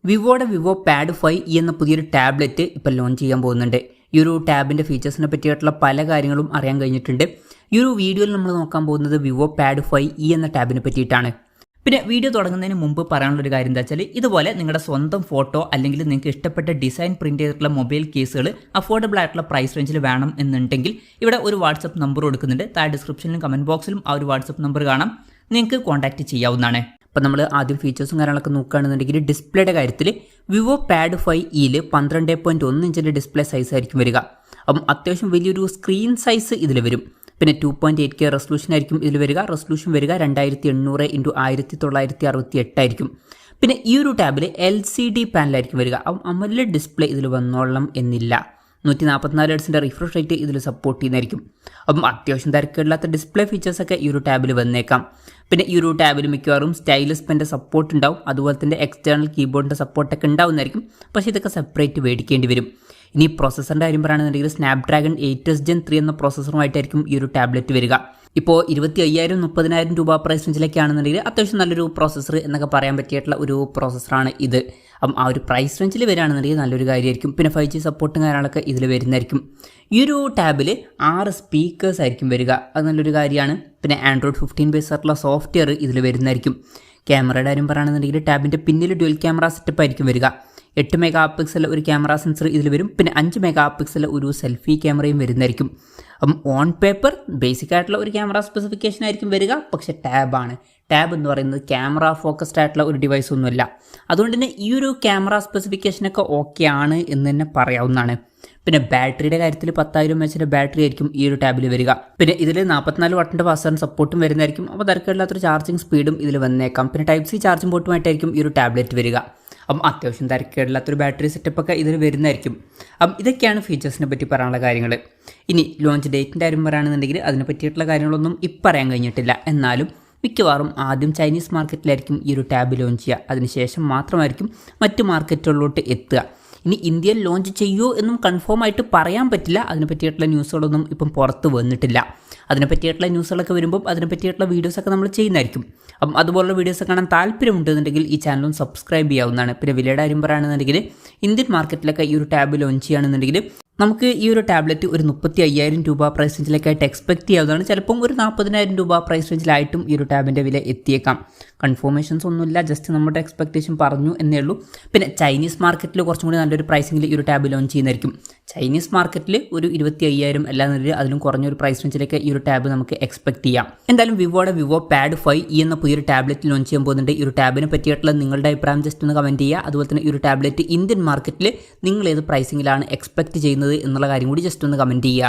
വിവോയുടെ Vivo pad 5 എന്ന പുതിയൊരു tablet ഇപ്പോൾ ലോഞ്ച് ചെയ്യാൻ പോകുന്നുണ്ട്. ഈ ഒരു ടാബിൻ്റെ ഫീച്ചേഴ്സിനെ പറ്റിയിട്ടുള്ള പല കാര്യങ്ങളും അറിയാൻ കഴിഞ്ഞിട്ടുണ്ട്. ഈ ഒരു വീഡിയോയിൽ നമ്മൾ നോക്കാൻ പോകുന്നത് വിവോ പാഡ് 5 എന്ന ടാബിനെ പറ്റിയിട്ടാണ്. പിന്നെ വീഡിയോ തുടങ്ങുന്നതിന് മുമ്പ് പറയാനുള്ളൊരു കാര്യം എന്താ വെച്ചാൽ, ഇതുപോലെ നിങ്ങളുടെ സ്വന്തം ഫോട്ടോ അല്ലെങ്കിൽ നിങ്ങൾക്ക് ഇഷ്ടപ്പെട്ട ഡിസൈൻ പ്രിന്റ് ചെയ്തിട്ടുള്ള മൊബൈൽ കേസുകൾ അഫോർഡബിൾ ആയിട്ടുള്ള പ്രൈസ് റേഞ്ചിൽ വേണം എന്നുണ്ടെങ്കിൽ ഇവിടെ ഒരു വാട്സപ്പ് നമ്പർ കൊടുക്കുന്നുണ്ട്. താഴെ ഡിസ്ക്രിപ്ഷനിലും കമൻറ്റ് ബോക്സിലും ആ ഒരു വാട്സപ്പ് നമ്പർ കാണാം, നിങ്ങൾക്ക് കോൺടാക്ട് ചെയ്യാവുന്നതാണ്. അപ്പോൾ നമ്മൾ ആദ്യം ഫീച്ചേഴ്സും കാര്യങ്ങളൊക്കെ നോക്കുകയാണെന്നുണ്ടെങ്കിൽ ഡിസ്പ്ലേയുടെ കാര്യത്തിൽ വിവോ പാഡ് 5 12.1 ഇഞ്ചിൻ്റെ ഡിസ്പ്ലേ സൈസ് ആയിരിക്കും വരിക. അപ്പം അത്യാവശ്യം വലിയൊരു സ്ക്രീൻ സൈസ് ഇതിൽ വരും. പിന്നെ 2.8K റെസൊല്യൂഷൻ ആയിരിക്കും ഇതിൽ വരിക. റെസൊല്യൂഷൻ വരിക 2800x1968 ആയിരിക്കും. പിന്നെ ഈ ഒരു ടാബിൽ LCD പാനലായിരിക്കും വരിക. അപ്പം AMOLED ഡിസ്പ്ലേ ഇതിൽ വന്നോളണം എന്നില്ല. 144 ഹെർട്സിൻ്റെ റിഫ്രഷ് റേറ്റ് ഇതിൽ സപ്പോർട്ട് ചെയ്യുന്നതായിരിക്കും. അപ്പം അത്യാവശ്യം തിരക്കില്ലാത്ത ഡിസ്പ്ലേ ഫീച്ചേഴ്സൊക്കെ ഈ ഒരു ടാബിൽ വന്നേക്കാം. പിന്നെ ഈ ഒരു ടാബിൽ മിക്കവാറും സ്റ്റൈലസ് പെൻ്റെ സപ്പോർട്ട് ഉണ്ടാവും, അതുപോലെ തന്നെ എക്സ്റ്റേണൽ കീബോർഡിൻ്റെ സപ്പോർട്ടൊക്കെ ഉണ്ടാവുന്നതായിരിക്കും. പക്ഷേ ഇതൊക്കെ സെപ്പറേറ്റ് മേടിക്കേണ്ടി വരും. ഇനി പ്രോസസ്സറിൻ്റെ കാര്യം പറയുകയാണെന്നുണ്ടെങ്കിൽ സ്നാപ്ഡ്രാഗൺ 8s Gen 3 എന്ന പ്രോസസ്സറുമായിട്ടായിരിക്കും ഈ ഒരു ടാബ്ലറ്റ് വരിക. ഇപ്പോൾ 25,000-30,000 രൂപ പ്രൈസ് റേഞ്ചിലേക്കാണെന്നുണ്ടെങ്കിൽ അത്യാവശ്യം നല്ലൊരു പ്രോസസ്സർ എന്നൊക്കെ പറയാൻ പറ്റിയിട്ടുള്ള ഒരു പ്രോസസ്സറാണ് ഇത്. അപ്പം ആ ഒരു പ്രൈസ് റേഞ്ചിൽ വരികയാണെന്നുണ്ടെങ്കിൽ നല്ലൊരു കാര്യമായിരിക്കും. പിന്നെ 5G സപ്പോർട്ടും കാര്യങ്ങളൊക്കെ ഇതിൽ വരുന്നതായിരിക്കും. ഈ ഒരു ടാബിൽ 6 സ്പീക്കേഴ്സ് ആയിരിക്കും വരിക, അത് നല്ലൊരു കാര്യമാണ്. പിന്നെ Android 15 ബേസ് ആയിട്ടുള്ള സോഫ്റ്റ്വെയർ ഇതിൽ വരുന്നതായിരിക്കും. ക്യാമറയുടെ കാര്യം പറയുകയാണെന്നുണ്ടെങ്കിൽ ടാബിൻ്റെ പിന്നിൽ ഡ്യുവൽ ക്യാമറ സെറ്റപ്പ് ആയിരിക്കും വരിക. 8 മെഗാ പിക്സൽ ഒരു ക്യാമറ സെൻസർ ഇതിൽ വരും. പിന്നെ 5 മെഗാ പിക്സൽ ഒരു സെൽഫി ക്യാമറയും വരുന്നതായിരിക്കും. അപ്പം ഓൺ പേപ്പർ ബേസിക് ആയിട്ടുള്ള ഒരു ക്യാമറ സ്പെസിഫിക്കേഷൻ ആയിരിക്കും വരിക. പക്ഷേ ടാബ് എന്ന് പറയുന്നത് ക്യാമറ ഫോക്കസ്ഡ് ആയിട്ടുള്ള ഒരു ഡിവൈസ് ഒന്നുമല്ല. അതുകൊണ്ട് തന്നെ ഈ ഒരു ക്യാമറ സ്പെസിഫിക്കേഷനൊക്കെ ഓക്കെ ആണ് എന്ന് തന്നെ പറയാവുന്നതാണ്. പിന്നെ ബാറ്ററിയുടെ കാര്യത്തിൽ 10,000 mAh ബാറ്ററി ആയിരിക്കും ഈ ഒരു ടാബിൽ വരിക. പിന്നെ ഇതിൽ 44 വാട്ടിൻ്റെ ഫാസ്റ്റ് സപ്പോർട്ടും വരുന്നതായിരിക്കും. അപ്പോൾ തിരക്കില്ലാത്തൊരു ചാർജിങ് സ്പീഡും ഇതിൽ വന്നേക്കാം. പിന്നെ Type-C ചാർജിംഗ് പോർട്ടുമായിട്ടായിരിക്കും ഈ ഒരു ടാബ്ലറ്റ് വരിക. അപ്പം അത്യാവശ്യം തിരക്കില്ലാത്തൊരു ബാറ്ററി സെറ്റപ്പൊക്കെ ഇതിൽ വരുന്നതായിരിക്കും. അപ്പം ഇതൊക്കെയാണ് ഫീച്ചേഴ്സിനെ പറ്റി പറയാനുള്ള കാര്യങ്ങൾ. ഇനി ലോഞ്ച് ഡേറ്റിൻ്റെ കാര്യം പറയുകയാണെന്നുണ്ടെങ്കിൽ അതിനെ പറ്റിയിട്ടുള്ള കാര്യങ്ങളൊന്നും ഇപ്പം പറയാൻ കഴിഞ്ഞിട്ടില്ല. എന്നാലും മിക്കവാറും ആദ്യം ചൈനീസ് മാർക്കറ്റിലായിരിക്കും ഈ ഒരു ടാബ് ലോഞ്ച് ചെയ്യുക. അതിനുശേഷം മാത്രമായിരിക്കും മറ്റ് മാർക്കറ്റുകളിലോട്ട് എത്തുക. ഇനി ഇന്ത്യയിൽ ലോഞ്ച് ചെയ്യുമോ എന്നും കൺഫേം ആയിട്ട് പറയാൻ പറ്റില്ല. അതിനെപ്പറ്റിയിട്ടുള്ള ന്യൂസുകളൊന്നും ഇപ്പം പുറത്ത് വന്നിട്ടില്ല. അതിനെപ്പറ്റിയിട്ടുള്ള ന്യൂസുകളൊക്കെ വരുമ്പം അതിനെപ്പറ്റിയിട്ടുള്ള വീഡിയോസൊക്കെ നമ്മൾ ചെയ്യുന്നതായിരിക്കും. അപ്പം അതുപോലുള്ള വീഡിയോസ് കാണാൻ താല്പര്യമുണ്ടെന്നുണ്ടെങ്കിൽ ഈ ചാനലും സബ്സ്ക്രൈബ് ചെയ്യാവുന്നതാണ്. പിന്നെ വിലയുടെ കാര്യം പറയുകയാണെന്നുണ്ടെങ്കിൽ ഇന്ത്യൻ മാർക്കറ്റിലൊക്കെ ഈ ഒരു ടാബ് ലോഞ്ച് ചെയ്യുകയാണെന്നുണ്ടെങ്കിൽ നമുക്ക് ഈ ഒരു ടാബ്ലറ്റ് ഒരു 35,000 രൂപ പ്രൈസ് റേഞ്ചിലേക്കായിട്ട് എക്സ്പെക്ട് ചെയ്യാവുന്നതാണ്. ചിലപ്പം ഒരു 40,000 രൂപ പ്രൈസ് റേഞ്ചിലായിട്ടും ഈ ഒരു ടാബിൻ്റെ വില എത്തിയേക്കാം. കൺഫർമേഷൻസ് ഒന്നുമില്ല, ജസ്റ്റ് നമ്മുടെ എക്സ്പെക്റ്റേഷൻ പറഞ്ഞു എന്നേ ഉള്ളൂ. പിന്നെ ചൈനീസ് മാർക്കറ്റിൽ കുറച്ചും കൂടി നല്ലൊരു പ്രൈസിങ്ങിൽ ഈ ഒരു ടാബ് ലോഞ്ച് ചെയ്യുന്നതായിരിക്കും. ചൈനീസ് മാർക്കറ്റിൽ ഒരു 25,000 അല്ലാന്നുണ്ടെങ്കിൽ അതിലും കുറഞ്ഞൊരു പ്രൈസ് റേഞ്ചിലേക്ക് ഈ ഒരു ടാബ് നമുക്ക് എക്സ്പെക്ട് ചെയ്യാം. എന്തായാലും വിവോയുടെ വിവോ പാഡ് 5 എന്ന പുതിയൊരു ടാബ്ലറ്റ് ലോഞ്ച് ചെയ്യാൻ പോകുന്നുണ്ട്. ഈ ഒരു ടാബിനെ പറ്റിയിട്ടുള്ള നിങ്ങളുടെ അഭിപ്രായം ജസ്റ്റ് ഒന്ന് കമൻറ്റ് ചെയ്യുക. അതുപോലെ തന്നെ ഈ ഒരു ടാബ്ലറ്റ് ഇന്ത്യൻ മാർക്കറ്റിൽ നിങ്ങൾ ഏത് പ്രൈസിങ്ങിലാണ് എക്സ്പെക്ട് ചെയ്യുന്നത് എന്നുള്ള കാര്യം കൂടി ജസ്റ്റ് ഒന്ന് കമൻറ്റ് ചെയ്യുക.